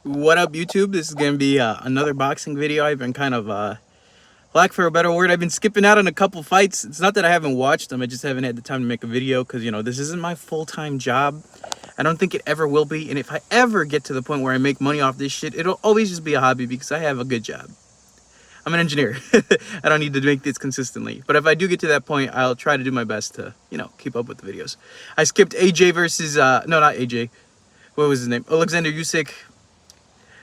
What up, YouTube? This is gonna be another boxing video. I've been kind of lack for a better word, I've been skipping out on a couple fights. It's not that I haven't watched them, I just haven't had the time to make a video because, you know, this isn't my full-time job. I don't think it ever will be, and if I ever get to the point where I make money off this shit, it'll always just be a hobby because I have a good job. I'm an engineer. I don't need to make this consistently. But if I do get to that point, I'll try to do my best to, you know, keep up with the videos. I skipped AJ versus, no, not AJ. What was his name? Alexander Usyk.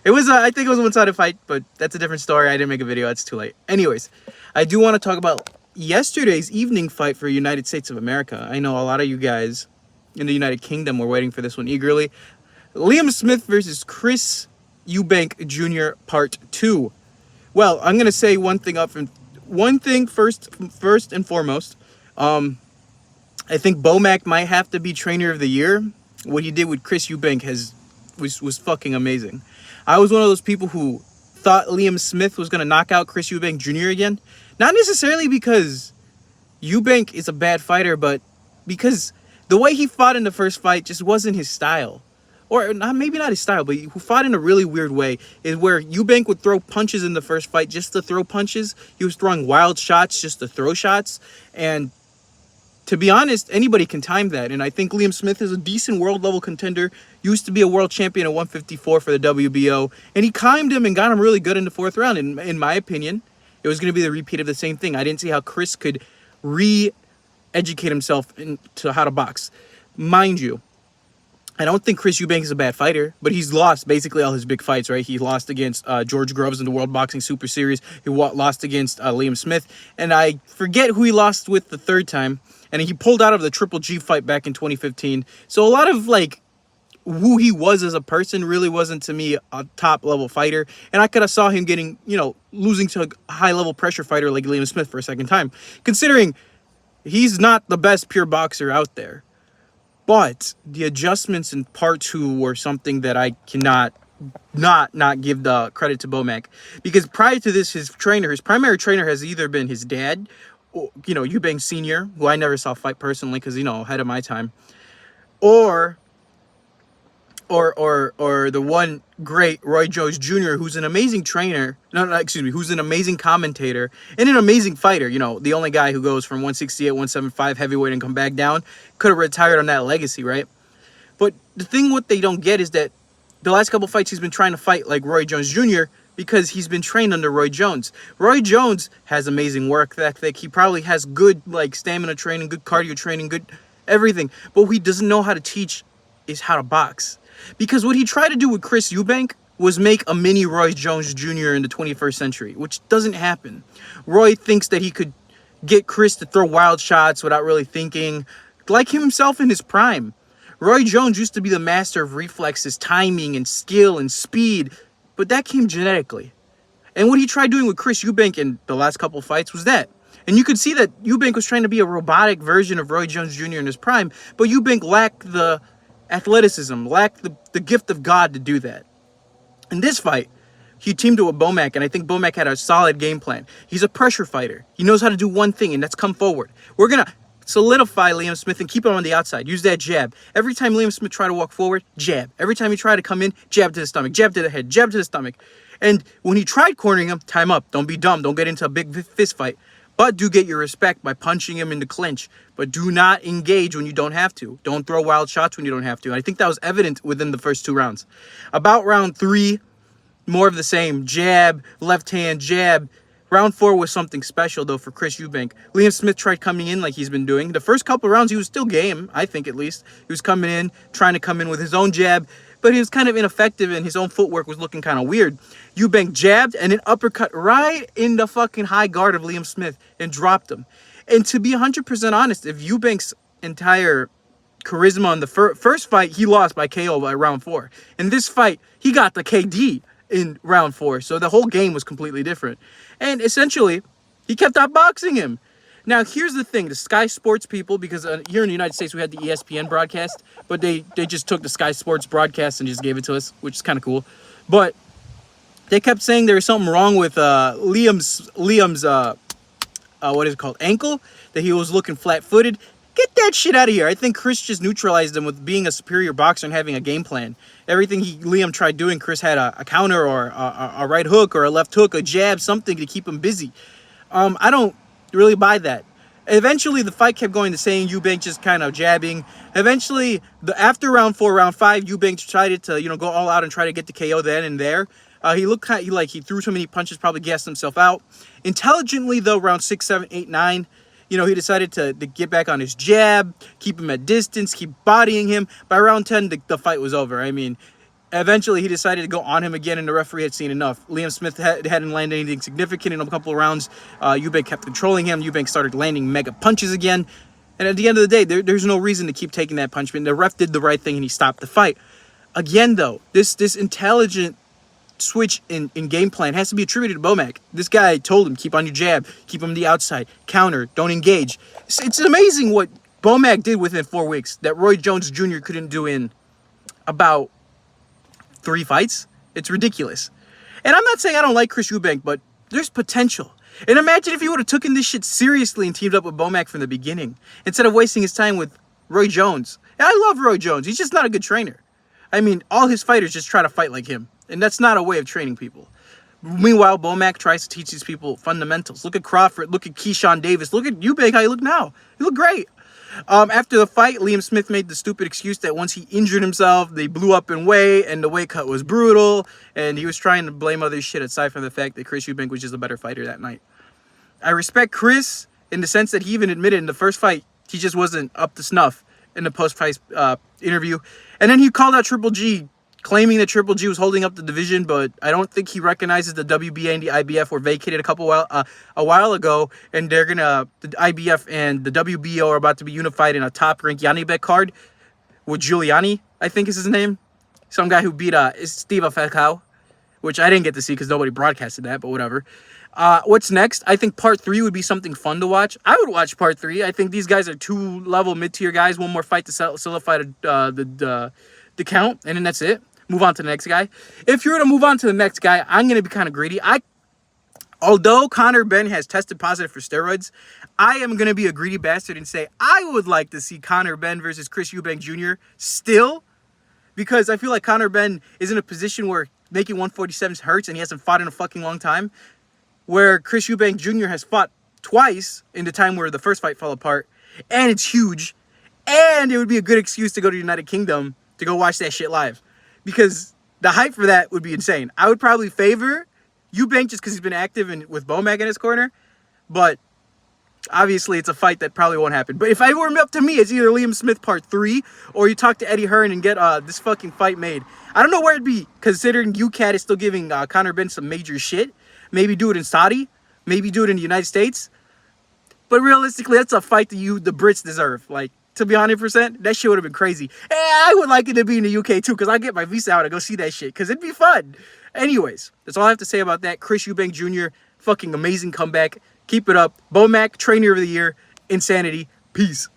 It was, I think it was a one-sided fight, but that's a different story. I didn't make a video. It's too late. Anyways, I do want to talk about yesterday's evening fight for United States of America. I know a lot of you guys in the United Kingdom were waiting for this one eagerly. Liam Smith versus Chris Eubank Jr. Part 2. Well, I'm going to say one thing first and foremost. I think BOMAC might have to be Trainer of the Year. What he did with Chris Eubank was fucking amazing. I was one of those people who thought Liam Smith was going to knock out Chris Eubank Jr. again. Not necessarily because Eubank is a bad fighter, but because the way he fought in the first fight just wasn't his style. Or not, maybe not his style, but he fought in a really weird way. Is where Eubank would throw punches in the first fight just to throw punches. He was throwing wild shots just to throw shots. And to be honest, anybody can time that. And I think Liam Smith is a decent world-level contender. Used to be a world champion at 154 for the WBO. And he timed him and got him really good in the fourth round. And in my opinion, it was going to be the repeat of the same thing. I didn't see how Chris could re-educate himself into how to box. Mind you, I don't think Chris Eubank is a bad fighter, but he's lost basically all his big fights, right? He lost against George Groves in the World Boxing Super Series. He lost against Liam Smith. And I forget who he lost with the third time. And he pulled out of the Triple G fight back in 2015. So a lot of, like, who he was as a person really wasn't, to me, a top-level fighter. And I could have saw him getting, you know, losing to a high-level pressure fighter like Liam Smith for a second time. Considering he's not the best pure boxer out there. But the adjustments in part 2 were something that I cannot not give the credit to BOMAC. Because prior to this, his primary trainer has either been his dad, you know, Eubank Sr., who I never saw fight personally because, you know, ahead of my time, or the one great Roy Jones Jr., who's an amazing trainer, who's an amazing commentator and an amazing fighter. You know, the only guy who goes from 168, 175 heavyweight and come back down, could have retired on that legacy, right? But the thing what they don't get is that the last couple fights he's been trying to fight like Roy Jones Jr., because he's been trained under Roy Jones. Roy Jones has amazing work ethic. He probably has good, like, stamina training, good cardio training, good everything. But what he doesn't know how to teach is how to box. Because what he tried to do with Chris Eubank was make a mini Roy Jones Jr. in the 21st century, which doesn't happen. Roy thinks that he could get Chris to throw wild shots without really thinking, like himself in his prime. Roy Jones used to be the master of reflexes, timing, and skill and speed, but that came genetically. And what he tried doing with Chris Eubank in the last couple fights was that. And you could see that Eubank was trying to be a robotic version of Roy Jones Jr. in his prime, but Eubank lacked the athleticism, lacked the gift of God to do that. In this fight, he teamed with BOMAC, and I think BOMAC had a solid game plan. He's a pressure fighter. He knows how to do one thing, and that's come forward. We're going to solidify Liam Smith and keep him on the outside. Use that jab. Every time Liam Smith tried to walk forward, jab. Every time he tried to come in, jab to the stomach, jab to the head, jab to the stomach. And when he tried cornering him, time up. Don't be dumb. Don't get into a big fist fight. But do get your respect by punching him in the clinch. But do not engage when you don't have to. Don't throw wild shots when you don't have to. And I think that was evident within the first 2 rounds. About round 3, more of the same. Jab, left hand, jab. Round 4 was something special, though, for Chris Eubank. Liam Smith tried coming in like he's been doing. The first couple rounds, he was still game, I think at least. He was coming in, trying to come in with his own jab, but he was kind of ineffective and his own footwork was looking kind of weird. Eubank jabbed and then uppercut right in the fucking high guard of Liam Smith and dropped him. And to be 100% honest, if Eubank's entire charisma in the first fight, he lost by KO by round 4. In this fight, he got the KD in round 4, so the whole game was completely different. And essentially, he kept outboxing him. Now, here's the thing. The Sky Sports people, because here in the United States, we had the ESPN broadcast, but they just took the Sky Sports broadcast and just gave it to us, which is kind of cool. But they kept saying there was something wrong with Liam's what is it called, ankle, that he was looking flat-footed. Get that shit out of here. I think Chris just neutralized him with being a superior boxer and having a game plan. Everything Liam tried doing, Chris had a counter or a right hook or a left hook, a jab, something to keep him busy. I don't really buy that. Eventually, the fight kept going the same. Eubank just kind of jabbing. Eventually, after round 4, round 5, Eubank decided to go all out and try to get the KO then and there. He looked kind of like he threw too many punches, probably gassed himself out. Intelligently, though, round 6, 7, 8, 9, he decided to get back on his jab, keep him at distance, keep bodying him. By round 10, the fight was over. I mean, eventually he decided to go on him again, and the referee had seen enough. Liam Smith hadn't landed anything significant in a couple of rounds. Eubank kept controlling him. Eubank started landing mega punches again. And at the end of the day, there's no reason to keep taking that punishment. The ref did the right thing, and he stopped the fight. Again, though, this intelligent switch in game plan has to be attributed to BOMAC. This guy told him, keep on your jab, keep him on the outside, counter, don't engage. It's amazing what BOMAC did within 4 weeks that Roy Jones Jr. couldn't do in about 3 fights. It's ridiculous. And I'm not saying I don't like Chris Eubank, but there's potential. And imagine if he would have taken this shit seriously and teamed up with BOMAC from the beginning, instead of wasting his time with Roy Jones. And I love Roy Jones. He's just not a good trainer. I mean, all his fighters just try to fight like him. And that's not a way of training people. Meanwhile, BOMAC tries to teach these people fundamentals. Look at Crawford. Look at Keyshawn Davis. Look at Eubank, how you look now. You look great. After the fight, Liam Smith made the stupid excuse that once he injured himself, they blew up in weight, and the weight cut was brutal, and he was trying to blame other shit aside from the fact that Chris Eubank was just a better fighter that night. I respect Chris in the sense that he even admitted in the first fight he just wasn't up to snuff in the post-fight interview. And then he called out Triple G, claiming that Triple G was holding up the division, but I don't think he recognizes the WBA and the IBF were vacated a while ago, and the IBF and the WBO are about to be unified in a top-ranked Yanibet card with Giuliani, I think is his name. Some guy who beat Steve Falcao, which I didn't get to see because nobody broadcasted that, but whatever. What's next? I think part 3 would be something fun to watch. I would watch part 3. I think these guys are 2-level mid-tier guys. One more fight to solidify the count, and then that's it. Move on to the next guy. If you're to move on to the next guy, I'm going to be kind of greedy. Although Conor Benn has tested positive for steroids, I am going to be a greedy bastard and say I would like to see Conor Benn versus Chris Eubank Jr. still, because I feel like Conor Benn is in a position where making 147s hurts and he hasn't fought in a fucking long time, where Chris Eubank Jr. has fought twice in the time where the first fight fell apart, and it's huge, and it would be a good excuse to go to the United Kingdom to go watch that shit live. Because the hype for that would be insane. I would probably favor Eubank just because he's been active and with BOMAC in his corner. But obviously it's a fight that probably won't happen. But if it were up to me, it's either Liam Smith part 3 or you talk to Eddie Hearn and get this fucking fight made. I don't know where it'd be, considering UCAT is still giving Conor Benn some major shit. Maybe do it in Saudi. Maybe do it in the United States. But realistically, that's a fight that the Brits deserve. Like, to be 100%, that shit would have been crazy. And I would like it to be in the UK too, because I get my visa out and go see that shit, because it'd be fun. Anyways, that's all I have to say about that. Chris Eubank Jr., fucking amazing comeback. Keep it up. BOMAC, Trainer of the Year, Insanity. Peace.